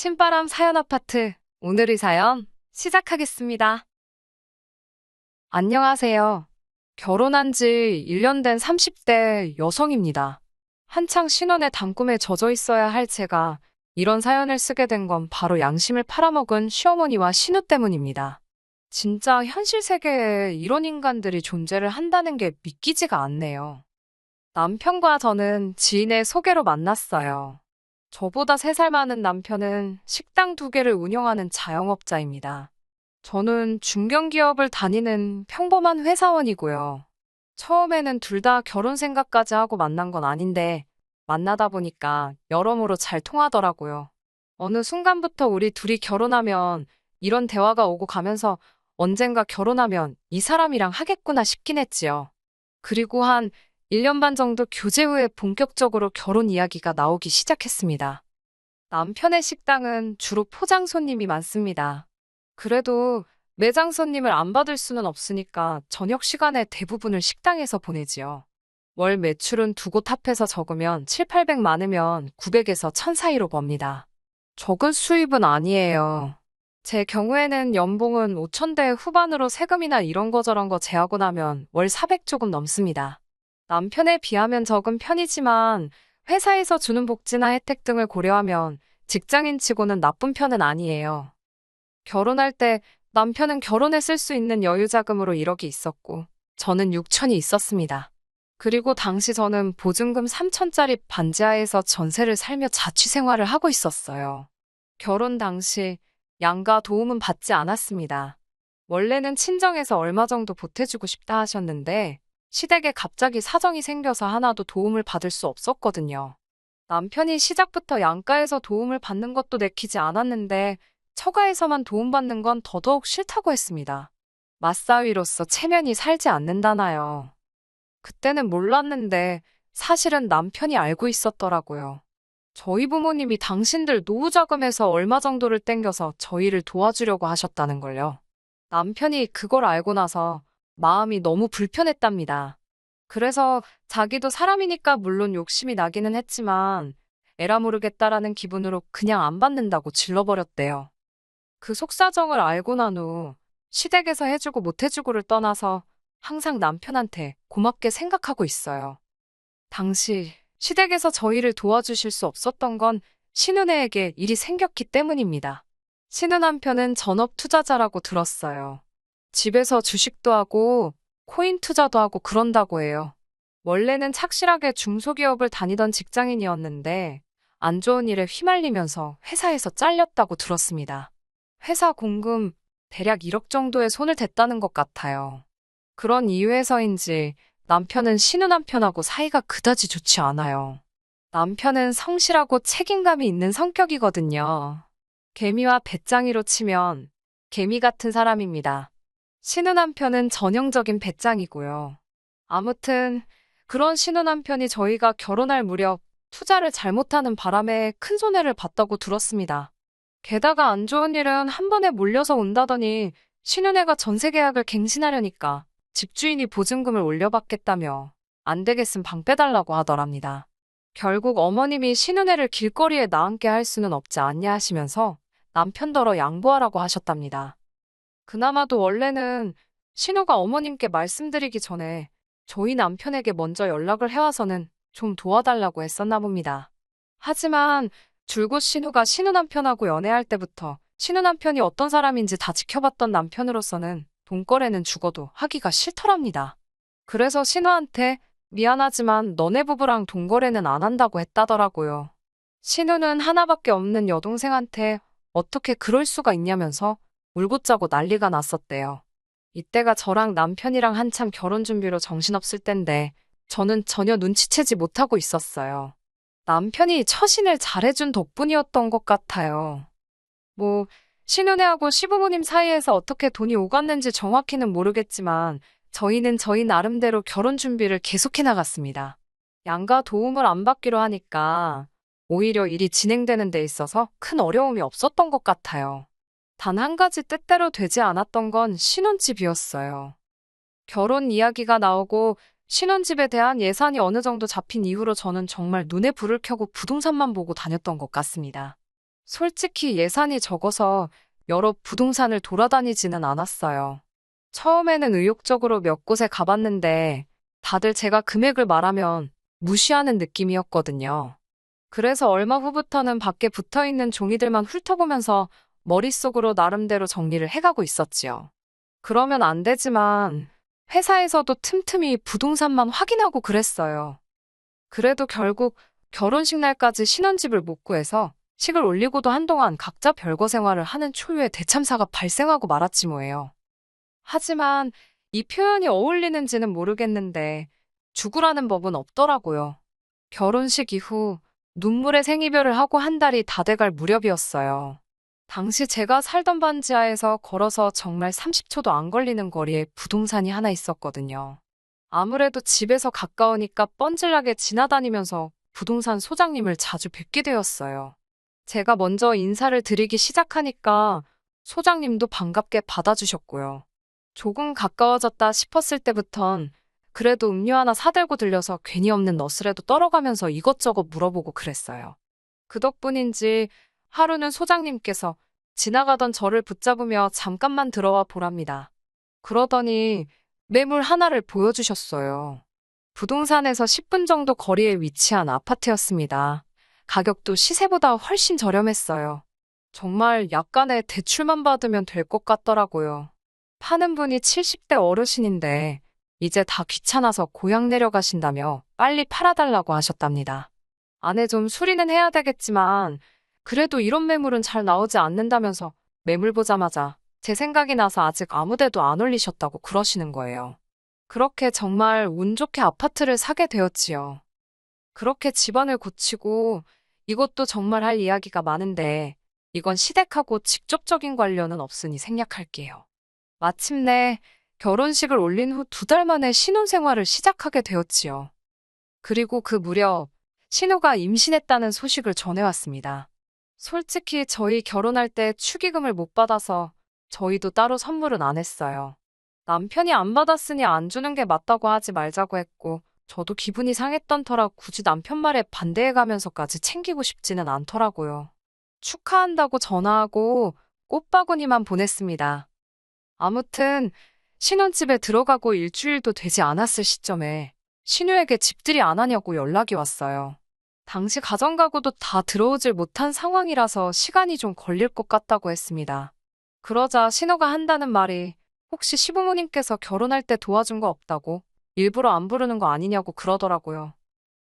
신바람 사연 아파트. 오늘의 사연 시작하겠습니다. 안녕하세요. 결혼한 지 1년 된 30대 여성입니다. 한창 신혼의 단꿈에 젖어 있어야 할 제가 이런 사연을 쓰게 된 건 바로 양심을 팔아먹은 시어머니와 신우 때문입니다. 진짜 현실 세계에 이런 인간들이 존재를 한다는 게 믿기지가 않네요. 남편과 저는 지인의 소개로 만났어요. 저보다 3살 많은 남편은 식당 2개를 운영하는 자영업자입니다. 저는 중견기업을 다니는 평범한 회사원이고요. 처음에는 둘 다 결혼 생각까지 하고 만난 건 아닌데 만나다 보니까 여러모로 잘 통하더라고요. 어느 순간부터 우리 둘이 결혼하면 이런 대화가 오고 가면서 언젠가 결혼하면 이 사람이랑 하겠구나 싶긴 했지요. 그리고 한 1년 반 정도 교제 후에 본격적으로 결혼 이야기가 나오기 시작했습니다. 남편의 식당은 주로 포장 손님이 많습니다. 그래도 매장 손님을 안 받을 수는 없으니까 저녁 시간에 대부분을 식당에서 보내지요. 월 매출은 두 곳 합해서 적으면 7, 800 많으면 900에서 1000 사이로 법니다. 적은 수입은 아니에요. 제 경우에는 연봉은 5000대 후반으로 세금이나 이런 거 저런 거 제하고 나면 월 400 조금 넘습니다. 남편에 비하면 적은 편이지만 회사에서 주는 복지나 혜택 등을 고려하면 직장인 치고는 나쁜 편은 아니에요. 결혼할 때 남편은 결혼에 쓸 수 있는 여유 자금으로 1억이 있었고 저는 6천이 있었습니다. 그리고 당시 저는 보증금 3천짜리 반지하에서 전세를 살며 자취 생활을 하고 있었어요. 결혼 당시 양가 도움은 받지 않았습니다. 원래는 친정에서 얼마 정도 보태주고 싶다 하셨는데 시댁에 갑자기 사정이 생겨서 하나도 도움을 받을 수 없었거든요. 남편이 시작부터 양가에서 도움을 받는 것도 내키지 않았는데 처가에서만 도움받는 건 더더욱 싫다고 했습니다. 맞사위로서 체면이 살지 않는다나요. 그때는 몰랐는데 사실은 남편이 알고 있었더라고요. 저희 부모님이 당신들 노후자금에서 얼마 정도를 땡겨서 저희를 도와주려고 하셨다는 걸요. 남편이 그걸 알고 나서 마음이 너무 불편했답니다. 그래서 자기도 사람이니까 물론 욕심이 나기는 했지만 에라 모르겠다라는 기분으로 그냥 안 받는다고 질러버렸대요. 그 속사정을 알고 난 후 시댁에서 해주고 못 해주고를 떠나서 항상 남편한테 고맙게 생각하고 있어요. 당시 시댁에서 저희를 도와주실 수 없었던 건 신은혜에게 일이 생겼기 때문입니다. 신우 남편은 전업 투자자라고 들었어요. 집에서 주식도 하고 코인 투자도 하고 그런다고 해요. 원래는 착실하게 중소기업을 다니던 직장인이었는데 안 좋은 일에 휘말리면서 회사에서 잘렸다고 들었습니다. 회사 공금 대략 1억 정도에 손을 댔다는 것 같아요. 그런 이유에서인지 남편은 신우 남편하고 사이가 그다지 좋지 않아요. 남편은 성실하고 책임감이 있는 성격이거든요. 개미와 배짱이로 치면 개미 같은 사람입니다. 신우 남편은 전형적인 배짱이고요. 아무튼 그런 신우 남편이 저희가 결혼할 무렵 투자를 잘못하는 바람에 큰 손해를 봤다고 들었습니다. 게다가 안 좋은 일은 한 번에 몰려서 온다더니 신은혜가 전세 계약을 갱신하려니까 집주인이 보증금을 올려받겠다며 안 되겠음 방 빼달라고 하더랍니다. 결국 어머님이 신은혜를 길거리에 나앉게 할 수는 없지 않냐 하시면서 남편더러 양보하라고 하셨답니다. 그나마도 원래는 신우가 어머님께 말씀드리기 전에 저희 남편에게 먼저 연락을 해와서는 좀 도와달라고 했었나 봅니다. 하지만 줄곧 신우가 신우 남편하고 연애할 때부터 신우 남편이 어떤 사람인지 다 지켜봤던 남편으로서는 돈거래는 죽어도 하기가 싫더랍니다. 그래서 신우한테 미안하지만 너네 부부랑 돈거래는 안 한다고 했다더라고요. 신우는 하나밖에 없는 여동생한테 어떻게 그럴 수가 있냐면서 울고 짜고 난리가 났었대요. 이때가 저랑 남편이랑 한참 결혼 준비로 정신없을 땐데 저는 전혀 눈치채지 못하고 있었어요. 남편이 처신을 잘해준 덕분이었던 것 같아요. 신은혜하고 시부모님 사이에서 어떻게 돈이 오갔는지 정확히는 모르겠지만 저희는 저희 나름대로 결혼 준비를 계속해 나갔습니다. 양가 도움을 안 받기로 하니까 오히려 일이 진행되는 데 있어서 큰 어려움이 없었던 것 같아요. 단 한 가지 뜻대로 되지 않았던 건 신혼집이었어요. 결혼 이야기가 나오고 신혼집에 대한 예산이 어느 정도 잡힌 이후로 저는 정말 눈에 불을 켜고 부동산만 보고 다녔던 것 같습니다. 솔직히 예산이 적어서 여러 부동산을 돌아다니지는 않았어요. 처음에는 의욕적으로 몇 곳에 가봤는데 다들 제가 금액을 말하면 무시하는 느낌이었거든요. 그래서 얼마 후부터는 밖에 붙어 있는 종이들만 훑어보면서 머릿속으로 나름대로 정리를 해가고 있었지요. 그러면 안 되지만 회사에서도 틈틈이 부동산만 확인하고 그랬어요. 그래도 결국 결혼식 날까지 신혼집을 못 구해서 식을 올리고도 한동안 각자 별거 생활을 하는 초유의 대참사가 발생하고 말았지 뭐예요. 하지만 이 표현이 어울리는지는 모르겠는데 죽으라는 법은 없더라고요. 결혼식 이후 눈물의 생이별을 하고 한 달이 다 돼갈 무렵이었어요. 당시 제가 살던 반지하에서 걸어서 정말 30초도 안 걸리는 거리에 부동산이 하나 있었거든요. 아무래도 집에서 가까우니까 뻔질나게 지나다니면서 부동산 소장님을 자주 뵙게 되었어요. 제가 먼저 인사를 드리기 시작하니까 소장님도 반갑게 받아주셨고요. 조금 가까워졌다 싶었을 때부턴 그래도 음료 하나 사들고 들려서 괜히 없는 너스레도 떨어가면서 이것저것 물어보고 그랬어요. 그 덕분인지 하루는 소장님께서 지나가던 저를 붙잡으며 잠깐만 들어와 보랍니다. 그러더니 매물 하나를 보여주셨어요. 부동산에서 10분 정도 거리에 위치한 아파트였습니다. 가격도 시세보다 훨씬 저렴했어요. 정말 약간의 대출만 받으면 될 것 같더라고요. 파는 분이 70대 어르신인데 이제 다 귀찮아서 고향 내려가신다며 빨리 팔아달라고 하셨답니다. 안에 좀 수리는 해야 되겠지만 그래도 이런 매물은 잘 나오지 않는다면서 매물 보자마자 제 생각이 나서 아직 아무 데도 안 올리셨다고 그러시는 거예요. 그렇게 정말 운 좋게 아파트를 사게 되었지요. 그렇게 집안을 고치고 이것도 정말 할 이야기가 많은데 이건 시댁하고 직접적인 관련은 없으니 생략할게요. 마침내 결혼식을 올린 후 2달 만에 신혼생활을 시작하게 되었지요. 그리고 그 무렵 신우가 임신했다는 소식을 전해왔습니다. 솔직히 저희 결혼할 때 축의금을 못 받아서 저희도 따로 선물은 안 했어요. 남편이 안 받았으니 안 주는 게 맞다고 하지 말자고 했고 저도 기분이 상했던 터라 굳이 남편 말에 반대해가면서까지 챙기고 싶지는 않더라고요. 축하한다고 전화하고 꽃바구니만 보냈습니다. 아무튼 신혼집에 들어가고 일주일도 되지 않았을 시점에 신우에게 집들이 안 하냐고 연락이 왔어요. 당시 가정가구도 다 들어오질 못한 상황이라서 시간이 좀 걸릴 것 같다고 했습니다. 그러자 신우가 한다는 말이 혹시 시부모님께서 결혼할 때 도와준 거 없다고 일부러 안 부르는 거 아니냐고 그러더라고요.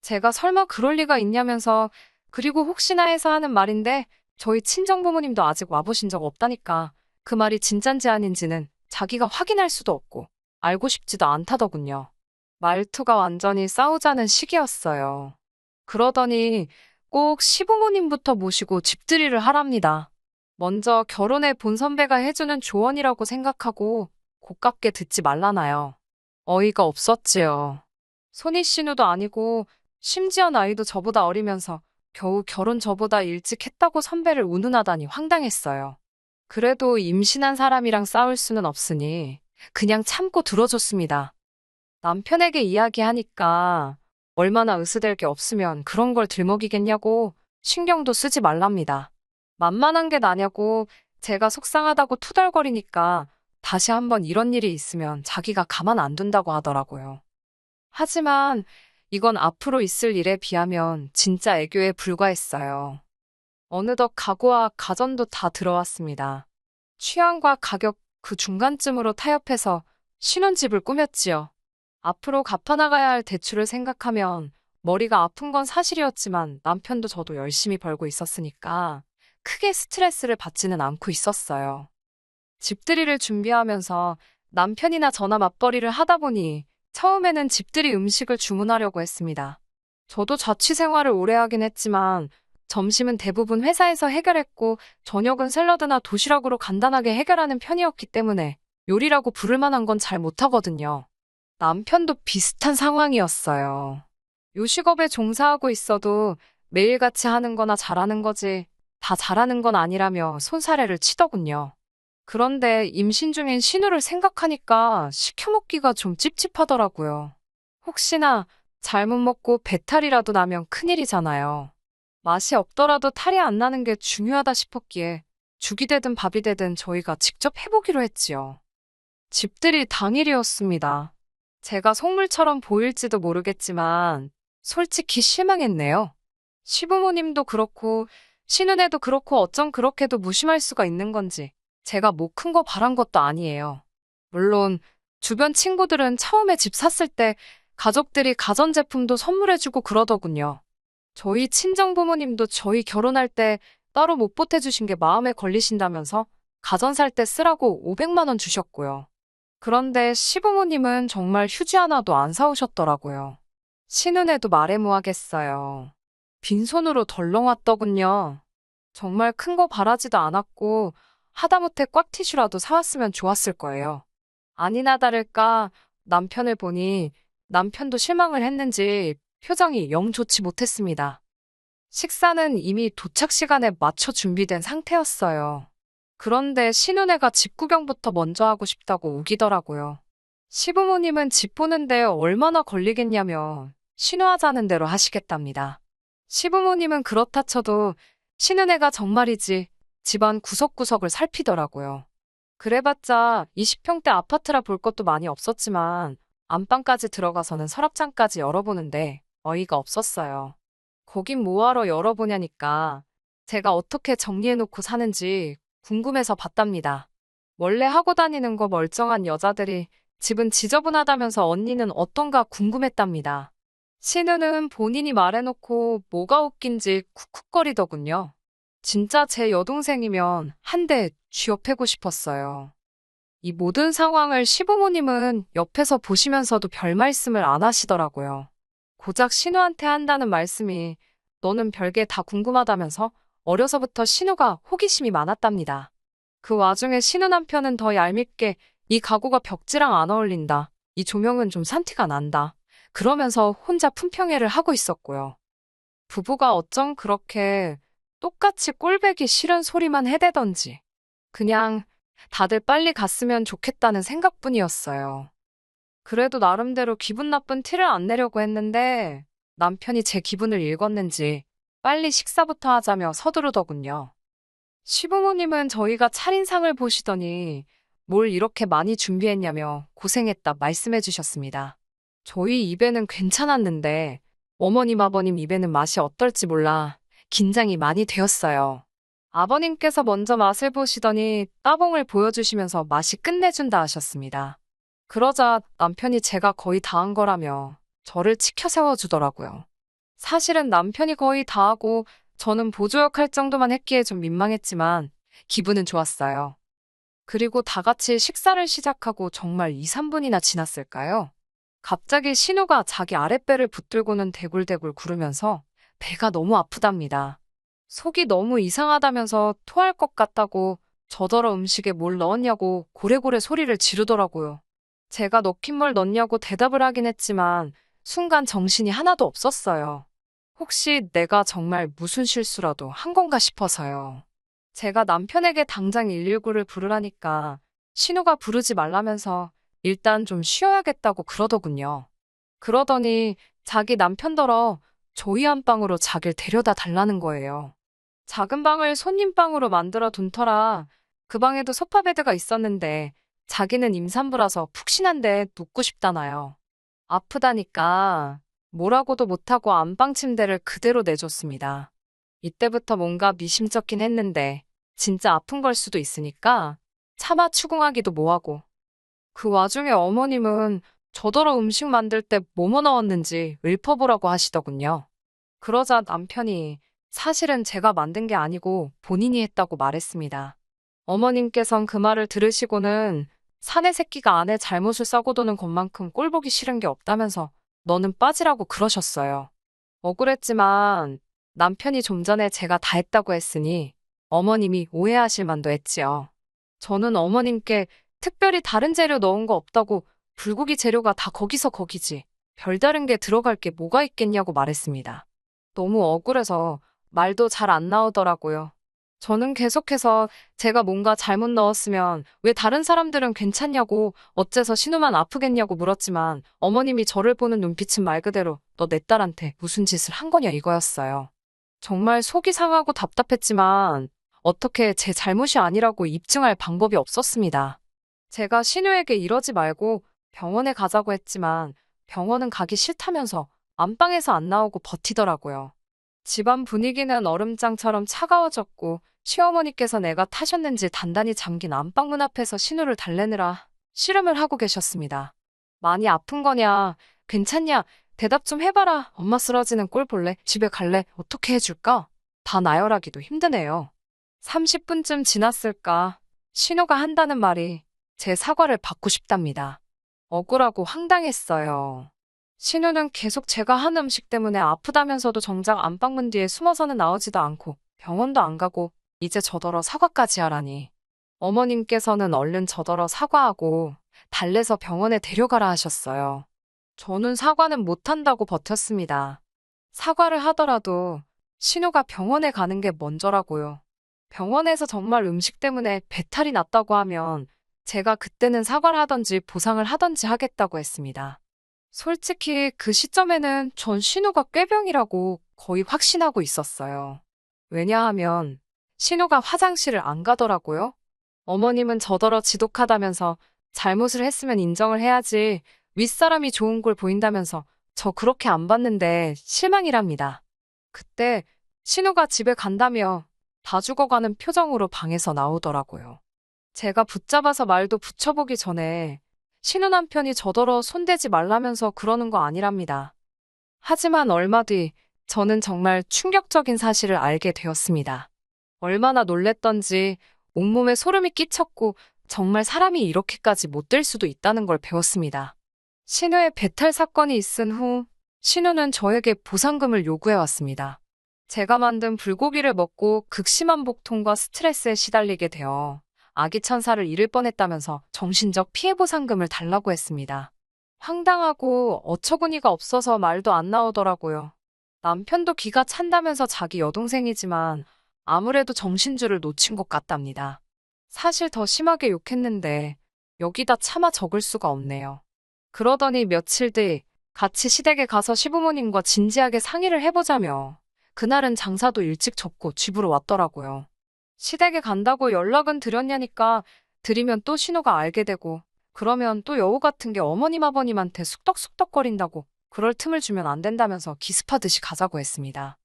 제가 설마 그럴 리가 있냐면서 그리고 혹시나 해서 하는 말인데 저희 친정부모님도 아직 와보신 적 없다니까 그 말이 진짠지 아닌지는 자기가 확인할 수도 없고 알고 싶지도 않다더군요. 말투가 완전히 싸우자는 식이었어요. 그러더니 꼭 시부모님부터 모시고 집들이를 하랍니다. 먼저 결혼해 본 선배가 해주는 조언이라고 생각하고 고깝게 듣지 말라나요. 어이가 없었지요. 손이 신우도 아니고 심지어 나이도 저보다 어리면서 겨우 결혼 저보다 일찍 했다고 선배를 운운하다니 황당했어요. 그래도 임신한 사람이랑 싸울 수는 없으니 그냥 참고 들어줬습니다. 남편에게 이야기하니까 얼마나 으스댈 게 없으면 그런 걸 들먹이겠냐고 신경도 쓰지 말랍니다. 만만한 게 나냐고 제가 속상하다고 투덜거리니까 다시 한번 이런 일이 있으면 자기가 가만 안 둔다고 하더라고요. 하지만 이건 앞으로 있을 일에 비하면 진짜 애교에 불과했어요. 어느덧 가구와 가전도 다 들어왔습니다. 취향과 가격 그 중간쯤으로 타협해서 신혼집을 꾸몄지요. 앞으로 갚아나가야 할 대출을 생각하면 머리가 아픈 건 사실이었지만 남편도 저도 열심히 벌고 있었으니까 크게 스트레스를 받지는 않고 있었어요. 집들이를 준비하면서 남편이나 저나 맞벌이를 하다 보니 처음에는 집들이 음식을 주문하려고 했습니다. 저도 자취 생활을 오래 하긴 했지만 점심은 대부분 회사에서 해결했고 저녁은 샐러드나 도시락으로 간단하게 해결하는 편이었기 때문에 요리라고 부를 만한 건 잘 못하거든요. 남편도 비슷한 상황이었어요. 요식업에 종사하고 있어도 매일같이 하는 거나 잘하는 거지 다 잘하는 건 아니라며 손사래를 치더군요. 그런데 임신 중인 신우를 생각하니까 시켜먹기가 좀 찝찝하더라고요. 혹시나 잘못 먹고 배탈이라도 나면 큰일이잖아요. 맛이 없더라도 탈이 안 나는 게 중요하다 싶었기에 죽이 되든 밥이 되든 저희가 직접 해보기로 했지요. 집들이 당일이었습니다. 제가 속물처럼 보일지도 모르겠지만 솔직히 실망했네요. 시부모님도 그렇고 시누네도 그렇고 어쩜 그렇게도 무심할 수가 있는 건지 제가 뭐 큰 거 바란 것도 아니에요. 물론 주변 친구들은 처음에 집 샀을 때 가족들이 가전제품도 선물해주고 그러더군요. 저희 친정부모님도 저희 결혼할 때 따로 못 보태주신 게 마음에 걸리신다면서 가전 살 때 쓰라고 500만 원 주셨고요. 그런데 시부모님은 정말 휴지 하나도 안 사오셨더라고요. 신은혜도 말해 뭐하겠어요. 빈손으로 덜렁 왔더군요. 정말 큰 거 바라지도 않았고 하다못해 꽉티슈라도 사왔으면 좋았을 거예요. 아니나 다를까 남편을 보니 남편도 실망을 했는지 표정이 영 좋지 못했습니다. 식사는 이미 도착 시간에 맞춰 준비된 상태였어요. 그런데 신혼애가 집 구경부터 먼저 하고 싶다고 우기더라고요. 시부모님은 집 보는데 얼마나 걸리겠냐며 신호하자는 대로 하시겠답니다. 시부모님은 그렇다 쳐도 신은혜가 정말이지 집안 구석구석을 살피더라고요. 그래봤자 20평대 아파트라 볼 것도 많이 없었지만 안방까지 들어가서는 서랍장까지 열어보는데 어이가 없었어요. 거긴 뭐하러 열어보냐니까 제가 어떻게 정리해놓고 사는지 궁금해서 봤답니다. 원래 하고 다니는 거 멀쩡한 여자들이 집은 지저분하다면서 언니는 어떤가 궁금했답니다. 신우는 본인이 말해놓고 뭐가 웃긴지 쿡쿡거리더군요. 진짜 제 여동생이면 한 대 쥐어패고 싶었어요. 이 모든 상황을 시부모님은 옆에서 보시면서도 별 말씀을 안 하시더라고요. 고작 신우한테 한다는 말씀이 너는 별게 다 궁금하다면서 어려서부터 신우가 호기심이 많았답니다. 그 와중에 신우 남편은 더 얄밉게 이 가구가 벽지랑 안 어울린다. 이 조명은 좀 산티가 난다. 그러면서 혼자 품평회를 하고 있었고요. 부부가 어쩜 그렇게 똑같이 꼴배기 싫은 소리만 해대던지 그냥 다들 빨리 갔으면 좋겠다는 생각뿐이었어요. 그래도 나름대로 기분 나쁜 티를 안 내려고 했는데 남편이 제 기분을 읽었는지 빨리 식사부터 하자며 서두르더군요. 시부모님은 저희가 차린 상을 보시더니 뭘 이렇게 많이 준비했냐며 고생했다 말씀해 주셨습니다. 저희 입에는 괜찮았는데 어머님 아버님 입에는 맛이 어떨지 몰라 긴장이 많이 되었어요. 아버님께서 먼저 맛을 보시더니 따봉을 보여주시면서 맛이 끝내준다 하셨습니다. 그러자 남편이 제가 거의 다 한 거라며 저를 치켜 세워주더라고요. 사실은 남편이 거의 다 하고 저는 보조역 할 정도만 했기에 좀 민망했지만 기분은 좋았어요. 그리고 다 같이 식사를 시작하고 정말 2, 3분이나 지났을까요? 갑자기 신우가 자기 아랫배를 붙들고는 대굴대굴 구르면서 배가 너무 아프답니다. 속이 너무 이상하다면서 토할 것 같다고 저더러 음식에 뭘 넣었냐고 고래고래 소리를 지르더라고요. 제가 넣긴 뭘 넣냐고 대답을 하긴 했지만 순간 정신이 하나도 없었어요. 혹시 내가 정말 무슨 실수라도 한 건가 싶어서요. 제가 남편에게 당장 119를 부르라니까 신우가 부르지 말라면서 일단 좀 쉬어야겠다고 그러더군요. 그러더니 자기 남편더러 저희 안방으로 자길 데려다 달라는 거예요. 작은 방을 손님방으로 만들어 둔 터라 그 방에도 소파 베드가 있었는데 자기는 임산부라서 푹신한데 눕고 싶다나요. 아프다니까 뭐라고도 못하고 안방 침대를 그대로 내줬습니다. 이때부터 뭔가 미심쩍긴 했는데 진짜 아픈 걸 수도 있으니까 차마 추궁하기도 뭐하고. 그 와중에 어머님은 저더러 음식 만들 때 뭐뭐 넣었는지 읊어보라고 하시더군요. 그러자 남편이 사실은 제가 만든 게 아니고 본인이 했다고 말했습니다. 어머님께선 그 말을 들으시고는 사내 새끼가 아내 잘못을 싸고 도는 것만큼 꼴보기 싫은 게 없다면서 너는 빠지라고 그러셨어요. 억울했지만 남편이 좀 전에 제가 다 했다고 했으니 어머님이 오해하실 만도 했지요. 저는 어머님께 특별히 다른 재료 넣은 거 없다고 불고기 재료가 다 거기서 거기지 별다른 게 들어갈 게 뭐가 있겠냐고 말했습니다. 너무 억울해서 말도 잘 안 나오더라고요. 저는 계속해서 제가 뭔가 잘못 넣었으면 왜 다른 사람들은 괜찮냐고 어째서 신우만 아프겠냐고 물었지만 어머님이 저를 보는 눈빛은 말 그대로 너 내 딸한테 무슨 짓을 한 거냐 이거였어요. 정말 속이 상하고 답답했지만 어떻게 제 잘못이 아니라고 입증할 방법이 없었습니다. 제가 신우에게 이러지 말고 병원에 가자고 했지만 병원은 가기 싫다면서 안방에서 안 나오고 버티더라고요. 집안 분위기는 얼음장처럼 차가워졌고 시어머니께서 내가 타셨는지 단단히 잠긴 안방문 앞에서 신우를 달래느라 씨름을 하고 계셨습니다. 많이 아픈 거냐? 괜찮냐? 대답 좀 해봐라. 엄마 쓰러지는 꼴 볼래? 집에 갈래? 어떻게 해줄까? 다 나열하기도 힘드네요. 30분쯤 지났을까? 신우가 한다는 말이 제 사과를 받고 싶답니다. 억울하고 황당했어요. 신우는 계속 제가 한 음식 때문에 아프다면서도 정작 안방문 뒤에 숨어서는 나오지도 않고 병원도 안 가고 이제 저더러 사과까지 하라니. 어머님께서는 얼른 저더러 사과하고 달래서 병원에 데려가라 하셨어요. 저는 사과는 못한다고 버텼습니다. 사과를 하더라도 신우가 병원에 가는 게 먼저라고요. 병원에서 정말 음식 때문에 배탈이 났다고 하면 제가 그때는 사과를 하던지 보상을 하던지 하겠다고 했습니다. 솔직히 그 시점에는 전 신우가 꾀병이라고 거의 확신하고 있었어요. 왜냐하면 신우가 화장실을 안 가더라고요. 어머님은 저더러 지독하다면서 잘못을 했으면 인정을 해야지 윗사람이 좋은 꼴 보인다면서 저 그렇게 안 봤는데 실망이랍니다. 그때 신우가 집에 간다며 다 죽어가는 표정으로 방에서 나오더라고요. 제가 붙잡아서 말도 붙여보기 전에 신우 남편이 저더러 손대지 말라면서 그러는 거 아니랍니다. 하지만 얼마 뒤 저는 정말 충격적인 사실을 알게 되었습니다. 얼마나 놀랬던지 온몸에 소름이 끼쳤고 정말 사람이 이렇게까지 못될 수도 있다는 걸 배웠습니다. 신우의 배탈 사건이 있은 후 신우는 저에게 보상금을 요구해 왔습니다. 제가 만든 불고기를 먹고 극심한 복통과 스트레스에 시달리게 되어 아기 천사를 잃을 뻔했다면서 정신적 피해 보상금을 달라고 했습니다. 황당하고 어처구니가 없어서 말도 안 나오더라고요. 남편도 기가 찬다면서 자기 여동생이지만 아무래도 정신줄을 놓친 것 같답니다. 사실 더 심하게 욕했는데 여기다 차마 적을 수가 없네요. 그러더니 며칠 뒤 같이 시댁에 가서 시부모님과 진지하게 상의를 해보자며 그날은 장사도 일찍 접고 집으로 왔더라고요. 시댁에 간다고 연락은 드렸냐니까 드리면 또 신우가 알게 되고 그러면 또 여우 같은 게 어머님 아버님한테 쑥덕쑥덕거린다고 그럴 틈을 주면 안 된다면서 기습하듯이 가자고 했습니다.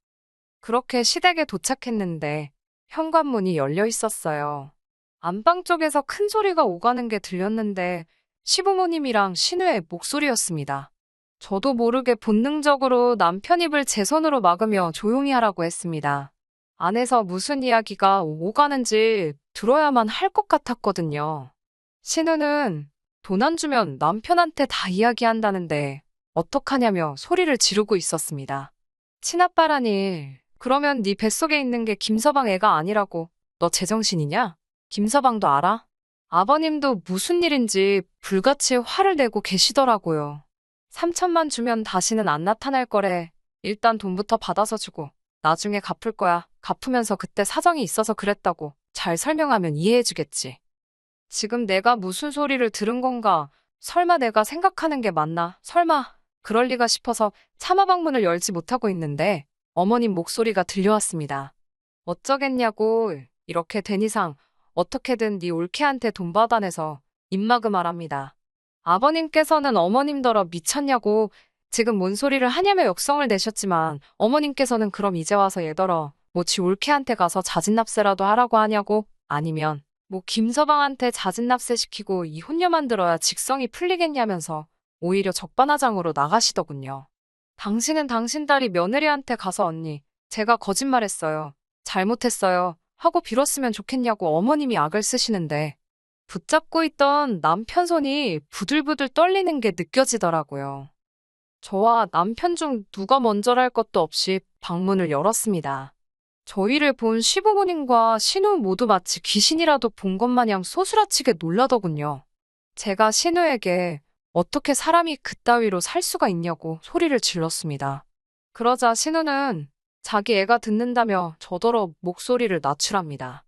그렇게 시댁에 도착했는데 현관문이 열려 있었어요. 안방 쪽에서 큰 소리가 오가는 게 들렸는데 시부모님이랑 신우의 목소리였습니다. 저도 모르게 본능적으로 남편 입을 제 손으로 막으며 조용히 하라고 했습니다. 안에서 무슨 이야기가 오가는지 들어야만 할 것 같았거든요. 신우는 돈 안 주면 남편한테 다 이야기한다는데 어떡하냐며 소리를 지르고 있었습니다. 친아빠라니, 그러면 네 뱃속에 있는 게 김서방 애가 아니라고. 너 제정신이냐? 김서방도 알아? 아버님도 무슨 일인지 불같이 화를 내고 계시더라고요. 3천만 주면 다시는 안 나타날 거래. 일단 돈부터 받아서 주고 나중에 갚을 거야. 갚으면서 그때 사정이 있어서 그랬다고 잘 설명하면 이해해주겠지. 지금 내가 무슨 소리를 들은 건가? 설마 내가 생각하는 게 맞나? 설마 그럴 리가 싶어서 차마 방문을 열지 못하고 있는데 어머님 목소리가 들려왔습니다. 어쩌겠냐고. 이렇게 된 이상 어떻게든 네 올케한테 돈 받아내서 입막음 하랍니다. 아버님께서는 어머님더러 미쳤냐고 지금 뭔 소리를 하냐며 역성을 내셨지만 어머님께서는 그럼 이제 와서 얘더러 뭐 지 올케한테 가서 자진납세라도 하라고 하냐고 아니면 뭐 김서방한테 자진납세 시키고 이혼녀 만들어야 직성이 풀리겠냐면서 오히려 적반하장으로 나가시더군요. 당신은 당신 딸이 며느리한테 가서 언니, 제가 거짓말했어요. 잘못했어요. 하고 빌었으면 좋겠냐고 어머님이 악을 쓰시는데 붙잡고 있던 남편 손이 부들부들 떨리는 게 느껴지더라고요. 저와 남편 중 누가 먼저랄 것도 없이 방문을 열었습니다. 저희를 본 시부모님과 신우 모두 마치 귀신이라도 본 것 마냥 소스라치게 놀라더군요. 제가 신우에게 어떻게 사람이 그따위로 살 수가 있냐고 소리를 질렀습니다. 그러자 신우는 자기 애가 듣는다며 저더러 목소리를 낮추랍니다.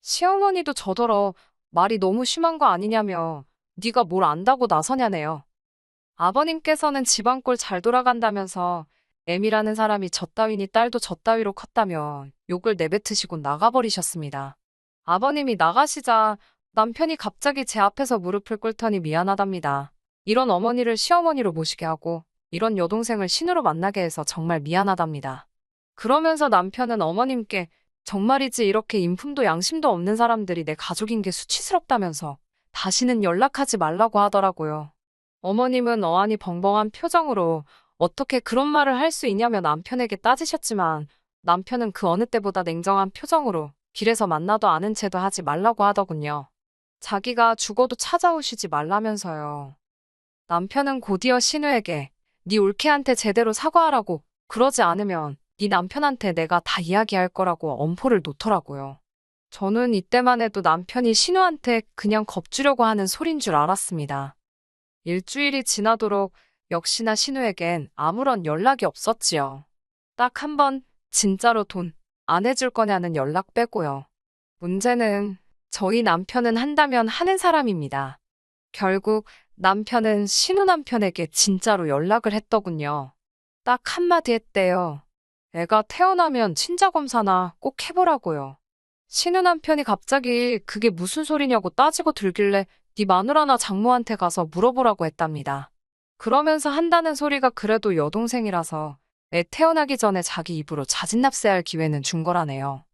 시어머니도 저더러 말이 너무 심한 거 아니냐며 네가 뭘 안다고 나서냐네요. 아버님께서는 집안꼴 잘 돌아간다면서 M이라는 사람이 저 따위니 딸도 저 따위로 컸다며 욕을 내뱉으시고 나가버리셨습니다. 아버님이 나가시자 남편이 갑자기 제 앞에서 무릎을 꿇더니 미안하답니다. 이런 어머니를 시어머니로 모시게 하고 이런 여동생을 신우로 만나게 해서 정말 미안하답니다. 그러면서 남편은 어머님께 정말이지 이렇게 인품도 양심도 없는 사람들이 내 가족인 게 수치스럽다면서 다시는 연락하지 말라고 하더라고요. 어머님은 어안이 벙벙한 표정으로 어떻게 그런 말을 할 수 있냐며 남편에게 따지셨지만 남편은 그 어느 때보다 냉정한 표정으로 길에서 만나도 아는 체도 하지 말라고 하더군요. 자기가 죽어도 찾아오시지 말라면서요. 남편은 곧이어 신우에게 네 올케한테 제대로 사과하라고 그러지 않으면 네 남편한테 내가 다 이야기할 거라고 엄포를 놓더라고요. 저는 이때만 해도 남편이 신우한테 그냥 겁주려고 하는 소린 줄 알았습니다. 일주일이 지나도록 역시나 신우에겐 아무런 연락이 없었지요. 딱 한 번 진짜로 돈 안 해줄 거냐는 연락 빼고요. 문제는 저희 남편은 한다면 하는 사람입니다. 결국 남편은 신우 남편에게 진짜로 연락을 했더군요. 딱 한마디 했대요. 애가 태어나면 친자검사나 꼭 해보라고요. 신우 남편이 갑자기 그게 무슨 소리냐고 따지고 들길래 네 마누라나 장모한테 가서 물어보라고 했답니다. 그러면서 한다는 소리가 그래도 여동생이라서 애 태어나기 전에 자기 입으로 자진납세할 기회는 준 거라네요.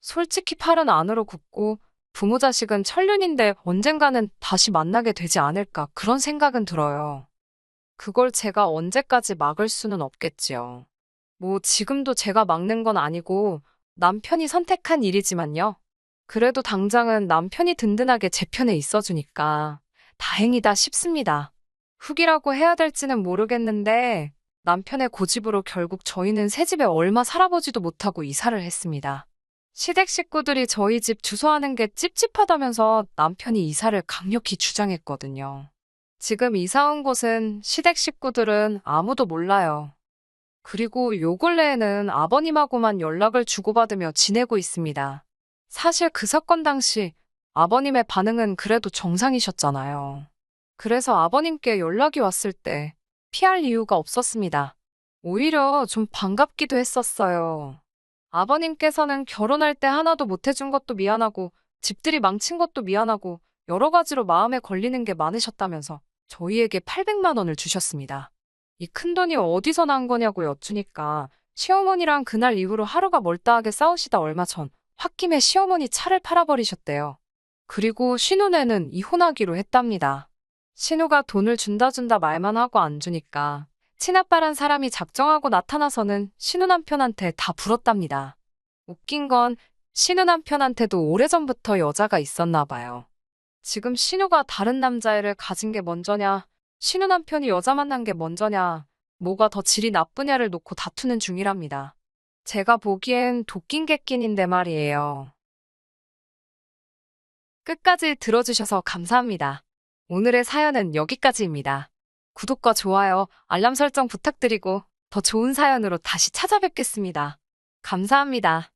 솔직히 팔은 안으로 굽고 부모 자식은 천륜인데 언젠가는 다시 만나게 되지 않을까 그런 생각은 들어요. 그걸 제가 언제까지 막을 수는 없겠지요. 뭐 지금도 제가 막는 건 아니고 남편이 선택한 일이지만요. 그래도 당장은 남편이 든든하게 제 편에 있어주니까 다행이다 싶습니다. 훅이라고 해야 될지는 모르겠는데 남편의 고집으로 결국 저희는 새 집에 얼마 살아보지도 못하고 이사를 했습니다. 시댁 식구들이 저희 집 주소하는 게 찝찝하다면서 남편이 이사를 강력히 주장했거든요. 지금 이사 온 곳은 시댁 식구들은 아무도 몰라요. 그리고 요 근래에는 아버님하고만 연락을 주고받으며 지내고 있습니다. 사실 그 사건 당시 아버님의 반응은 그래도 정상이셨잖아요. 그래서 아버님께 연락이 왔을 때 피할 이유가 없었습니다. 오히려 좀 반갑기도 했었어요. 아버님께서는 결혼할 때 하나도 못 해준 것도 미안하고 집들이 망친 것도 미안하고 여러 가지로 마음에 걸리는 게 많으셨다면서 저희에게 800만 원을 주셨습니다. 이 큰돈이 어디서 난 거냐고 여쭈니까 시어머니랑 그날 이후로 하루가 멀다하게 싸우시다 얼마 전 홧김에 시어머니 차를 팔아버리셨대요. 그리고 신우네는 이혼하기로 했답니다. 신우가 돈을 준다 말만 하고 안 주니까 친아빠란 사람이 작정하고 나타나서는 신우 남편한테 다 불었답니다. 웃긴 건 신우 남편한테도 오래전부터 여자가 있었나 봐요. 지금 신우가 다른 남자애를 가진 게 먼저냐, 신우 남편이 여자 만난 게 먼저냐, 뭐가 더 질이 나쁘냐를 놓고 다투는 중이랍니다. 제가 보기엔 도낀 객낀인데 말이에요. 끝까지 들어주셔서 감사합니다. 오늘의 사연은 여기까지입니다. 구독과 좋아요, 알람 설정 부탁드리고 더 좋은 사연으로 다시 찾아뵙겠습니다. 감사합니다.